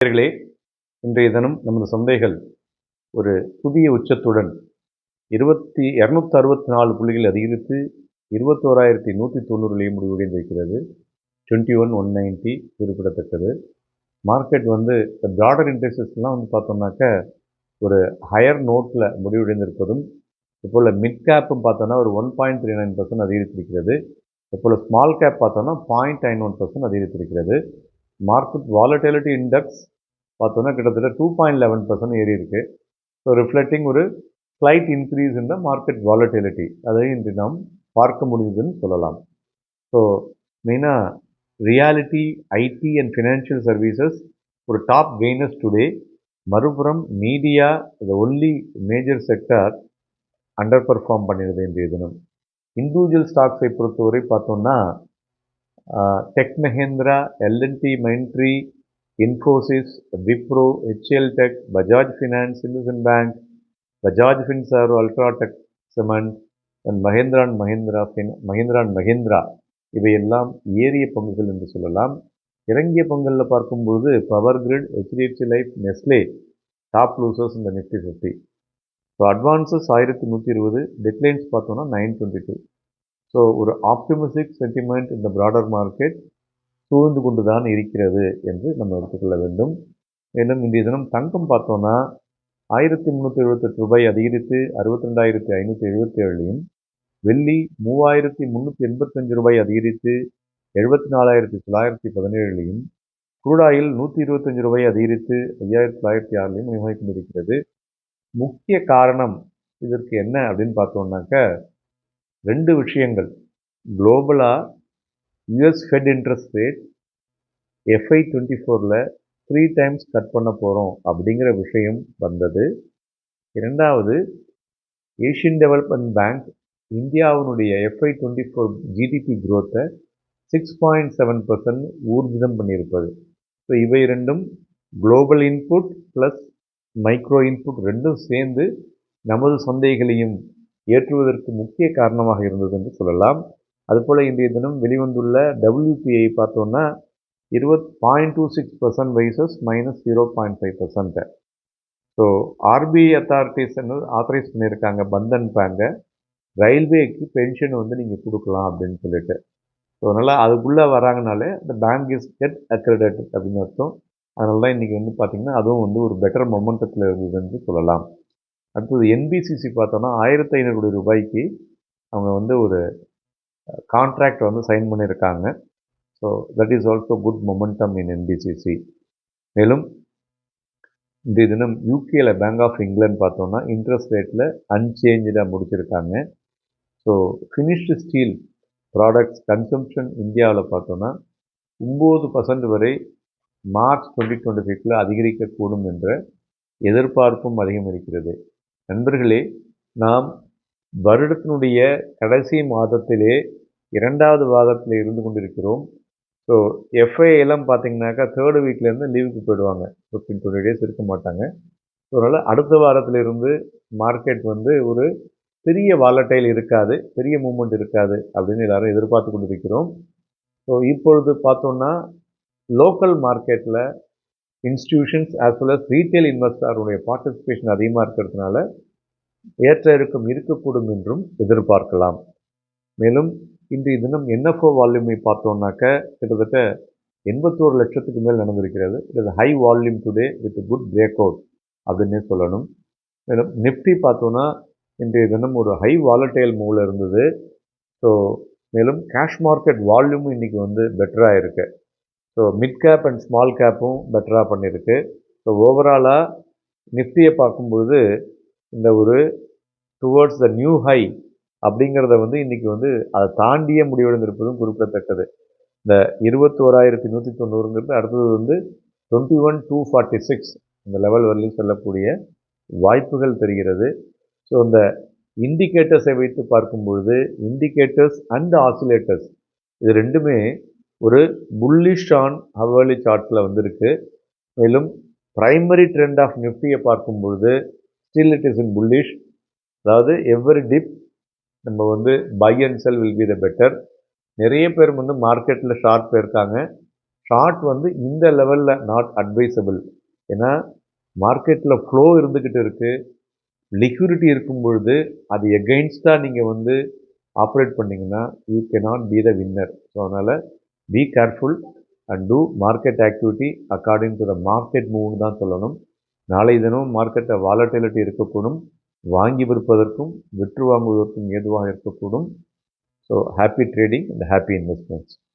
நேயர்களே, இன்றைய தினம் நமது சந்தைகள் ஒரு புதிய உச்சத்துடன் 264 புள்ளிகள் அதிகரித்து 21,190 முடிவடைந்திருக்கிறது. 21,190 குறிப்பிடத்தக்கது. மார்க்கெட் இந்த பிராடர் இண்டெக்ஸஸ்லாம் பார்த்தோம்னாக்க ஒரு ஹையர் நோட்டில் முடிவடைந்திருப்பதும், இதுபோல் மிட் கேப்பும் பார்த்தோன்னா ஒரு 1.39% அதிகரித்திருக்கிறது. இதுபோல் ஸ்மால் கேப் பார்த்தோன்னா 0.91% அதிகரித்திருக்கிறது. மார்க்கெட் வாலட்டிலிட்டி இண்டெக்ஸ் பார்த்தோன்னா கிட்டத்தட்ட 2.11% ஏறி இருக்கு. ஸோ ரிஃப்ளெக்டிங் ஒரு slight increase in the market volatility அதை இன்று நாம் பார்க்க முடியுதுன்னு சொல்லலாம். ஸோ மெயினாக realty, IT and financial services ஒரு டாப் கெய்னர்ஸ் டுடே. மறுபுறம் media the only major sector underperform பண்ணிடுது இன்றைய தினம். இண்டிவிஜுவல் ஸ்டாக்ஸை பொறுத்தவரை பார்த்தோம்னா tech Mahindra, L and T Mindtree, Infosys, Wipro, HCL tech, Bajaj finance, IndusInd bank, Bajaj Finserv, UltraTech cement and Mahindra and Mahindra இவையெல்லாம் ஏறிய பங்குகள் என்று சொல்லலாம். இறங்கிய பங்குகளில் பார்க்கும்போது power grid, HDFC life, Nestle top losers இந்த நிஃப்டி 50. ஸோ அட்வான்சஸ் 1120, டெக்லைன்ஸ் பார்த்தோன்னா 922. ஸோ ஒரு ஆப்டிமிஸ்டிக் சென்டிமெண்ட் இந்த பிராடர் மார்க்கெட் சூழ்ந்து கொண்டு தான் இருக்கிறது என்று நம்ம எடுத்துக்கொள்ள வேண்டும். மேலும் இன்றைய தினம் தங்கம் பார்த்தோன்னா 1378 ரூபாய் அதிகரித்து 62,577லையும், வெள்ளி 3,385 ரூபாய் அதிகரித்து 74,917லையும், குரூடாயில் 125 ரூபாய் அதிகரித்து 5,906லையும் நிர்வகிக்க கொண்டிருக்கிறது. முக்கிய காரணம் இதற்கு என்ன அப்படின்னு பார்த்தோம்னாக்க 2 விஷயங்கள். குளோபலாக யுஎஸ் ஃபெட் இன்ட்ரெஸ்ட் ரேட் FY24ல் 3 டைம்ஸ் கட் பண்ண போகிறோம் அப்படிங்கிற விஷயம் வந்தது. இரண்டாவது, ஏஷியன் டெவலப்மெண்ட் பேங்க் இந்தியாவினுடைய FY24 ஜிடிபி குரோத்தை 6.7% ஊர்ஜிதம் பண்ணியிருப்பது. ஸோ இவை ரெண்டும் global input plus micro input ரெண்டும் சேர்ந்து நமது சந்தைகளையும் ஏற்றுவதற்கு முக்கிய காரணமாக இருந்தது என்று சொல்லலாம். அதுபோல் இன்றைய தினம் வெளிவந்துள்ள WPI பார்த்தோன்னா 0.26% vices -0.5%. So RBI authorities authorise பண்ணியிருக்காங்க பந்தன் பேங்கை ரயில்வேக்கு பென்ஷன் நீங்கள் கொடுக்கலாம் அப்படின்னு சொல்லிட்டு. ஸோ அதனால் அதுக்குள்ளே வராங்கனாலே அந்த பேங்க் இஸ் கெட் அக்ரெடிட்டட் அப்படின்னு அர்த்தம். அதனால தான் இன்றைக்கி பார்த்திங்கன்னா அதுவும் ஒரு பெட்டர் மொமெண்டத்தில் இருந்தது என்று சொல்லலாம். அடுத்தது என்பிசிசி பார்த்தோன்னா 1,500 கோடி ரூபாய்க்கு அவங்க ஒரு கான்ட்ராக்ட் சைன் பண்ணியிருக்காங்க. So that is also good momentum in NBCC. மேலும் இன்றைய தினம் யூகேல பேங்க் ஆஃப் இங்கிலாந்து பார்த்தோன்னா இன்ட்ரெஸ்ட் ரேட்டில் அன்சேஞ்சாக முடிச்சிருக்காங்க. So finished steel products consumption இந்தியாவில் பார்த்தோன்னா 9% வரை மார்ச் 2025 அதிகரிக்கக்கூடும் என்ற எதிர்பார்ப்பும் அதிகம் இருக்கிறது. நண்பர்களே, நாம் வருடத்தினுடைய கடைசி மாதத்திலே 2வது வாரத்தில் இருந்து கொண்டிருக்கிறோம். ஸோ எஃப்ஐ எல்லாம் பார்த்தீங்கன்னாக்கா 3rd வீக்லேருந்து லீவுக்கு போயிடுவாங்க. 15-20 டேஸ் இருக்க மாட்டாங்க. ஸோ அதனால் அடுத்த வாரத்திலிருந்து மார்க்கெட் ஒரு பெரிய வாலட்டைல் இருக்காது, பெரிய மூவ்மெண்ட் இருக்காது அப்படின்னு எல்லாரும் எதிர்பார்த்து கொண்டிருக்கிறோம். ஸோ இப்பொழுது பார்த்தோன்னா லோக்கல் மார்க்கெட்டில் institutions as well as retail இன்வெஸ்டருடைய பார்ட்டிசிபேஷன் அதிகமாக இருக்கிறதுனால ஏற்ற இறக்கம் இருக்கக்கூடும் என்றும் எதிர்பார்க்கலாம். மேலும் இன்றைய தினம் என்எஃப்ஓ வால்யூமை பார்த்தோம்னாக்க கிட்டத்தட்ட 81 லட்சத்துக்கு மேல் நடந்திருக்கிறது. It is high volume today with good break out அப்படின்னே சொல்லணும். மேலும் நிஃப்டி பார்த்தோன்னா இன்றைய தினம் ஒரு ஹை வாலட்டைல் மூவில் இருந்தது. ஸோ மேலும் கேஷ் மார்க்கெட் வால்யூமும் இன்றைக்கி பெட்டராக இருக்குது. So mid cap and small கேப்பும் பெட்டராக பண்ணியிருக்கு. ஸோ ஓவராலாக நிஃப்டியை பார்க்கும்போது இந்த டுவர்ட்ஸ் த நியூ ஹை அப்படிங்கிறத இன்றைக்கி அதை தாண்டிய முடிவடைந்திருப்பதும் குறிப்பிடத்தக்கது. இந்த 21,190ங்கிறது அடுத்தது 21,246 இந்த லெவல் வரலையும் செல்லக்கூடிய வாய்ப்புகள் தெரிகிறது. ஸோ இந்த இண்டிகேட்டர்ஸை வைத்து பார்க்கும்பொழுது இண்டிகேட்டர்ஸ் அண்ட் ஆசிலேட்டர்ஸ் இது ரெண்டுமே ஒரு புல்லிஷ் ஆன் ஹவர்லி சார்ட்ஸில் வந்திருக்கு. மேலும் பிரைமரி ட்ரெண்ட் ஆஃப் நிஃப்டியை பார்க்கும்பொழுது still it is in bullish. அதாவது எவ்ரி டிப் நம்ம buy and sell will be the better. நிறைய பேர் மார்க்கெட்டில் ஷார்ட் போயிருக்காங்க. ஷார்ட் வந்து இந்த லெவலில் நாட் அட்வைசபிள். ஏன்னா மார்க்கெட்டில் ஃப்ளோ இருந்துக்கிட்டு இருக்குது, லிக்விடிட்டி இருக்கும் பொழுது அது எகெயின்ஸ்டாக நீங்கள் வந்து ஆப்ரேட் பண்ணிங்கன்னா you cannot be the winner. So அதனால் be careful and do market activity according to the market மூவ்னு தான் சொல்லணும். நாளை தினம் மார்க்கெட்டில் வாலட்டிலிட்டி இருக்கக்கூடும், வாங்கி விற்பதற்கும் விற்று வாங்குவதற்கும் ஏதுவாக இருக்கக்கூடும். So happy trading and happy investments.